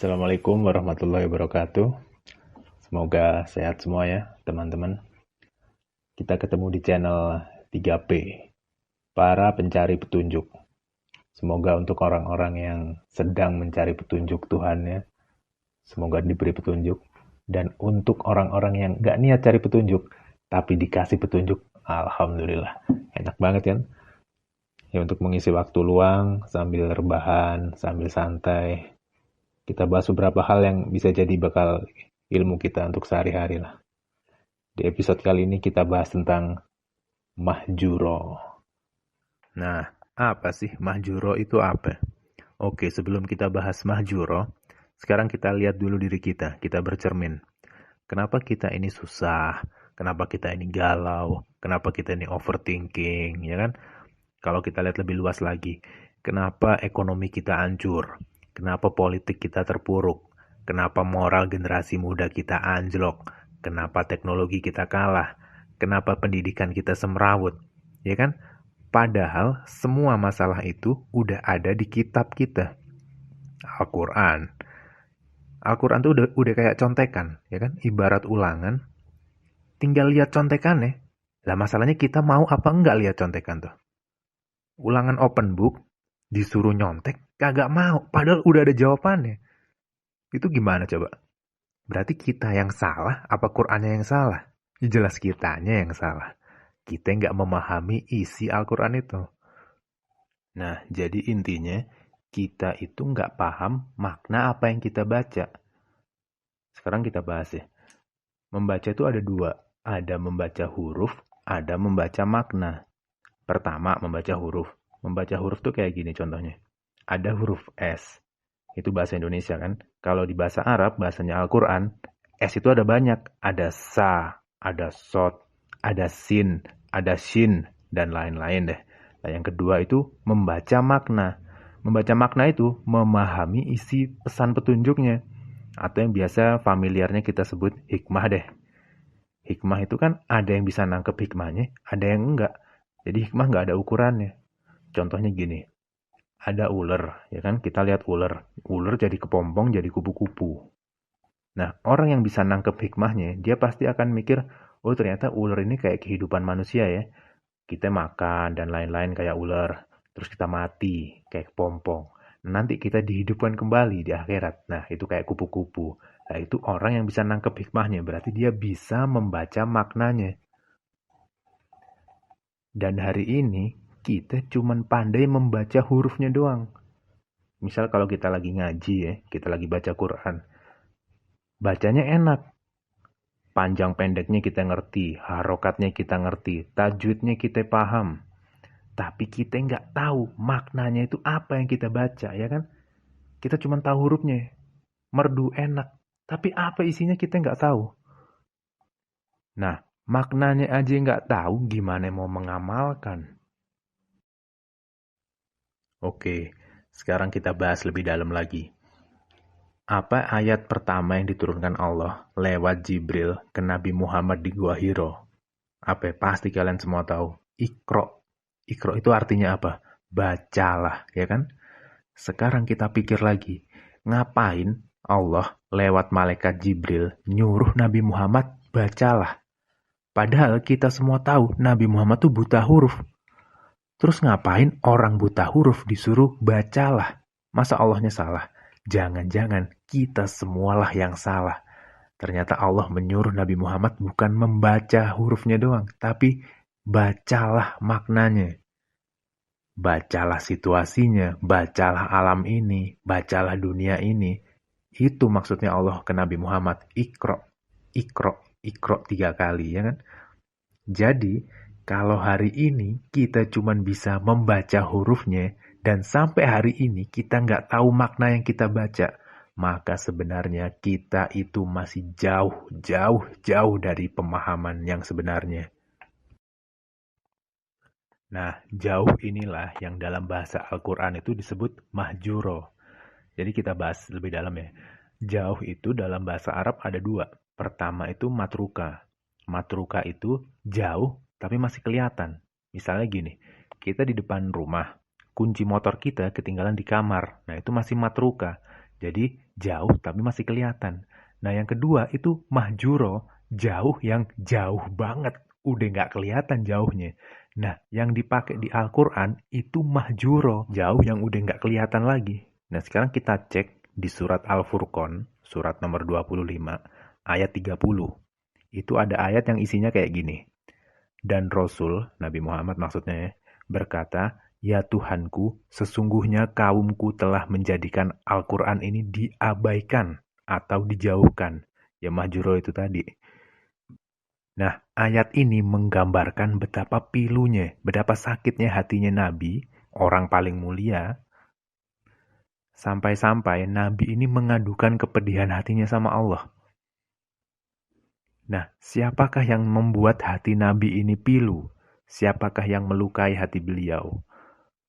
Assalamualaikum warahmatullahi wabarakatuh. Semoga sehat semua ya, teman-teman. Kita ketemu di channel 3P, para pencari petunjuk. Semoga untuk orang-orang yang sedang mencari petunjuk Tuhan ya, semoga diberi petunjuk. Dan untuk orang-orang yang gak niat cari petunjuk, tapi dikasih petunjuk, alhamdulillah. Enak banget kan? Ya, untuk mengisi waktu luang, sambil rebahan, sambil santai, kita bahas beberapa hal yang bisa jadi bakal ilmu kita untuk sehari-hari lah. Di episode kali ini kita bahas tentang mahjuro. Nah, apa sih mahjuro itu apa? Oke, sebelum kita bahas mahjuro, sekarang kita lihat dulu diri kita. Kita bercermin. Kenapa kita ini susah? Kenapa kita ini galau? Kenapa kita ini overthinking? Ya kan? Kalau kita lihat lebih luas lagi, kenapa ekonomi kita hancur? Kenapa politik kita terpuruk? Kenapa moral generasi muda kita anjlok? Kenapa teknologi kita kalah? Kenapa pendidikan kita semrawut? Ya kan? Padahal semua masalah itu udah ada di kitab kita. Al-Quran. Al-Quran tuh udah kayak contekan, ya kan? Ibarat ulangan. Tinggal lihat contekannya. Lah masalahnya kita mau apa enggak lihat contekan tuh? Ulangan open book, disuruh nyontek, kagak mau. Padahal udah ada jawabannya. Itu gimana coba? Berarti kita yang salah, apa Qur'annya yang salah? Ya jelas kitanya yang salah. Kita nggak memahami isi Al-Quran itu. Nah, jadi intinya, kita itu nggak paham makna apa yang kita baca. Sekarang kita bahas ya. Membaca itu ada dua. Ada membaca huruf, ada membaca makna. Pertama, membaca huruf. Membaca huruf tuh kayak gini contohnya. Ada huruf S. Itu bahasa Indonesia kan. Kalau di bahasa Arab, bahasanya Al-Quran, S itu ada banyak. Ada sa, ada sod, ada sin, ada shin, dan lain-lain deh. Nah, yang kedua itu membaca makna. Membaca makna itu memahami isi pesan petunjuknya. Atau yang biasa familiarnya kita sebut hikmah deh. Hikmah itu kan ada yang bisa nangkep hikmahnya, ada yang enggak. Jadi hikmah nggak ada ukurannya. Contohnya gini, ada ular, ya kan? Kita lihat ular. Ular jadi kepompong, jadi kupu-kupu. Nah, orang yang bisa nangkep hikmahnya, dia pasti akan mikir, oh ternyata ular ini kayak kehidupan manusia ya. Kita makan dan lain-lain kayak ular. Terus kita mati, kayak kepompong. Nanti kita dihidupkan kembali di akhirat. Nah, itu kayak kupu-kupu. Nah, itu orang yang bisa nangkep hikmahnya. Berarti dia bisa membaca maknanya. Dan hari ini, kita cuman pandai membaca hurufnya doang. Misal kalau kita lagi ngaji ya, kita lagi baca Quran. Bacanya enak. Panjang pendeknya kita ngerti, harokatnya kita ngerti, tajwidnya kita paham. Tapi kita nggak tahu maknanya itu apa yang kita baca, ya kan? Kita cuma tahu hurufnya. Merdu enak. Tapi apa isinya kita nggak tahu. Nah, maknanya aja nggak tahu, gimana mau mengamalkan? Oke, sekarang kita bahas lebih dalam lagi. Apa ayat pertama yang diturunkan Allah lewat Jibril ke Nabi Muhammad di Gua Hiro? Apa? Pasti kalian semua tahu. Iqra. Iqra itu artinya apa? Bacalah, ya kan? Sekarang kita pikir lagi. Ngapain Allah lewat malaikat Jibril nyuruh Nabi Muhammad bacalah? Padahal kita semua tahu Nabi Muhammad tuh buta huruf. Terus ngapain orang buta huruf disuruh bacalah? Masa Allahnya salah? Jangan-jangan kita semualah yang salah. Ternyata Allah menyuruh Nabi Muhammad bukan membaca hurufnya doang, tapi bacalah maknanya. Bacalah situasinya, bacalah alam ini, bacalah dunia ini. Itu maksudnya Allah ke Nabi Muhammad. Iqra, Iqra, Iqra 3 kali, ya kan? Jadi, kalau hari ini kita cuma bisa membaca hurufnya, dan sampai hari ini kita nggak tahu makna yang kita baca, maka sebenarnya kita itu masih jauh dari pemahaman yang sebenarnya. Nah, jauh inilah yang dalam bahasa Al-Quran itu disebut mahjuro. Jadi kita bahas lebih dalam ya. Jauh itu dalam bahasa Arab ada dua. Pertama itu matruka. Matruka itu jauh tapi masih kelihatan. Misalnya gini, kita di depan rumah, kunci motor kita ketinggalan di kamar. Nah, itu masih matruka. Jadi jauh tapi masih kelihatan. Nah yang kedua itu mahjuro, jauh yang jauh banget. Udah nggak kelihatan jauhnya. Nah yang dipakai di Al-Quran itu mahjuro, jauh yang udah nggak kelihatan lagi. Nah sekarang kita cek di surat Al-Furqan, surat nomor 25, ayat 30. Itu ada ayat yang isinya kayak gini. Dan Rasul, Nabi Muhammad maksudnya ya, berkata, "Ya Tuhanku, sesungguhnya kaumku telah menjadikan Al-Quran ini diabaikan atau dijauhkan." Ya mahjuro itu tadi. Nah, ayat ini menggambarkan betapa pilunya, betapa sakitnya hatinya Nabi, orang paling mulia, sampai-sampai Nabi ini mengadukan kepedihan hatinya sama Allah. Nah, siapakah yang membuat hati Nabi ini pilu? Siapakah yang melukai hati beliau?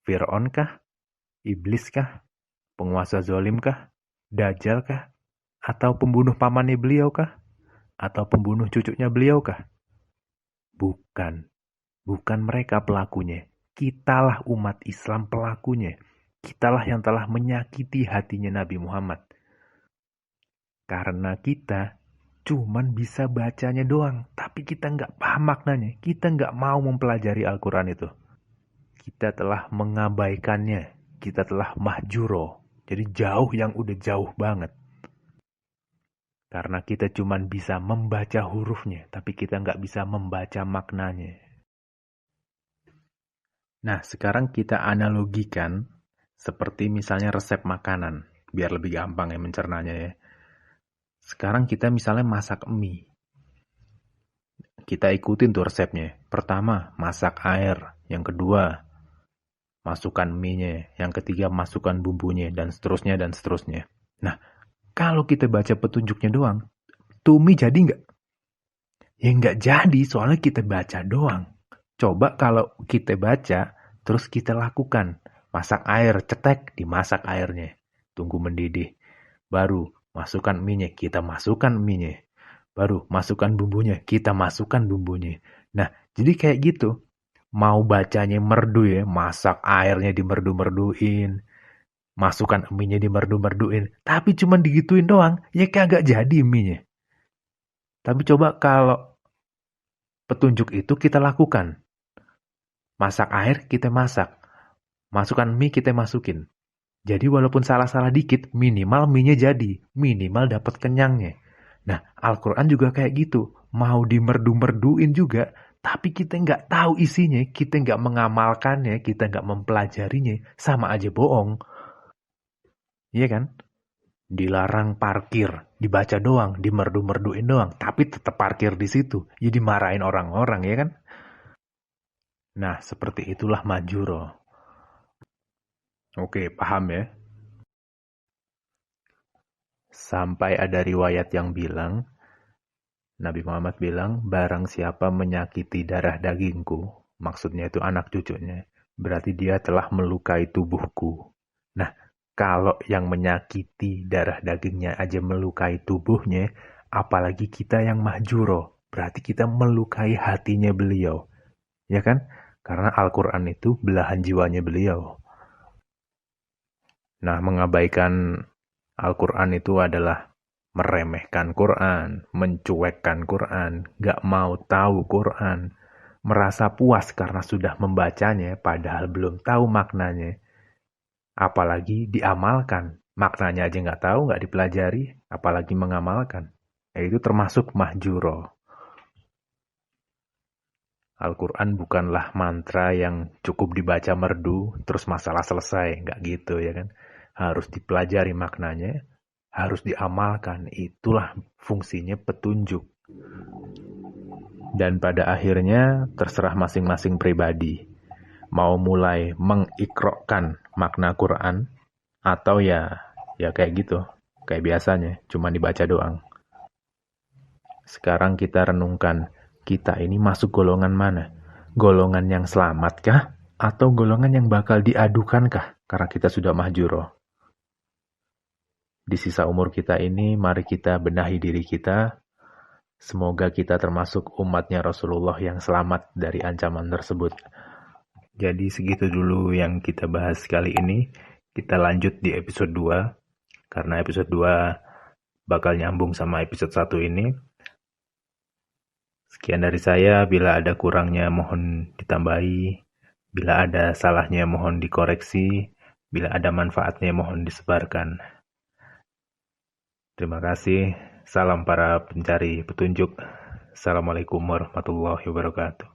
Fir'aun kah? Iblis kah? Penguasa zolim kah? Dajjal kah? Atau pembunuh pamannya beliau kah? Atau pembunuh cucunya beliau kah? Bukan. Bukan mereka pelakunya. Kitalah umat Islam pelakunya. Kitalah yang telah menyakiti hatinya Nabi Muhammad. Karena kita cuman bisa bacanya doang, tapi kita nggak paham maknanya. Kita nggak mau mempelajari Al-Quran itu. Kita telah mengabaikannya. Kita telah mahjuro. Jadi jauh yang udah jauh banget. Karena kita cuman bisa membaca hurufnya, tapi kita nggak bisa membaca maknanya. Nah, sekarang kita analogikan seperti misalnya resep makanan. Biar lebih gampang ya mencernanya ya. Sekarang kita misalnya masak mie. Kita ikutin tuh resepnya. Pertama, masak air. Yang kedua, masukkan mie-nya. Yang ketiga, masukkan bumbunya. Dan seterusnya, dan seterusnya. Nah, kalau kita baca petunjuknya doang, tuh mie jadi nggak? Ya nggak jadi, soalnya kita baca doang. Coba kalau kita baca, terus kita lakukan. Masak air, cetek, dimasak airnya. Tunggu mendidih. Baru masukkan mie-nya, kita masukkan mie-nya. Baru masukkan bumbunya, kita masukkan bumbunya. Nah, jadi kayak gitu. Mau bacanya merdu ya, masak airnya dimerdu-merduin. Masukkan mie-nya dimerdu-merduin. Tapi cuma digituin doang, ya kagak jadi mie-nya. Tapi coba kalau petunjuk itu kita lakukan. Masak air, kita masak. Masukkan mie, kita masukin. Jadi walaupun salah-salah dikit, minimal mie-nya jadi. Minimal dapat kenyangnya. Nah, Al-Quran juga kayak gitu. Mau dimerdu-merduin juga, tapi kita nggak tahu isinya, kita nggak mengamalkannya, kita nggak mempelajarinya, sama aja bohong. Iya kan? Dilarang parkir, dibaca doang, dimerdu-merduin doang, tapi tetap parkir di situ. Ya dimarahin orang-orang, ya kan? Nah, seperti itulah majuro. Oke, paham ya? Sampai ada riwayat yang bilang, Nabi Muhammad bilang, barang siapa menyakiti darah dagingku, maksudnya itu anak cucunya, berarti dia telah melukai tubuhku. Nah, kalau yang menyakiti darah dagingnya aja melukai tubuhnya, apalagi kita yang mahjuro, berarti kita melukai hatinya beliau. Ya kan? Karena Al-Quran itu belahan jiwanya beliau. Nah, mengabaikan Al-Quran itu adalah meremehkan Quran, mencuekkan Quran, gak mau tahu Quran, merasa puas karena sudah membacanya padahal belum tahu maknanya. Apalagi diamalkan, maknanya aja gak tahu, gak dipelajari, apalagi mengamalkan. Itu termasuk mahjuro. Al-Quran bukanlah mantra yang cukup dibaca merdu, terus masalah selesai, gak gitu ya kan. Harus dipelajari maknanya, harus diamalkan. Itulah fungsinya petunjuk. Dan pada akhirnya terserah masing-masing pribadi. Mau mulai mengikrokkan makna Quran, atau ya kayak gitu. Kayak biasanya, cuma dibaca doang. Sekarang kita renungkan, kita ini masuk golongan mana? Golongan yang selamatkah? Atau golongan yang bakal diadukankah? Karena kita sudah mahjuro. Di sisa umur kita ini, mari kita benahi diri kita. Semoga kita termasuk umatnya Rasulullah yang selamat dari ancaman tersebut. Jadi segitu dulu yang kita bahas kali ini. Kita lanjut di episode 2. karena episode 2 bakal nyambung sama episode 1 ini. Sekian dari saya, bila ada kurangnya mohon ditambahi, bila ada salahnya mohon dikoreksi, bila ada manfaatnya mohon disebarkan. Terima kasih, salam para pencari petunjuk. Assalamualaikum warahmatullahi wabarakatuh.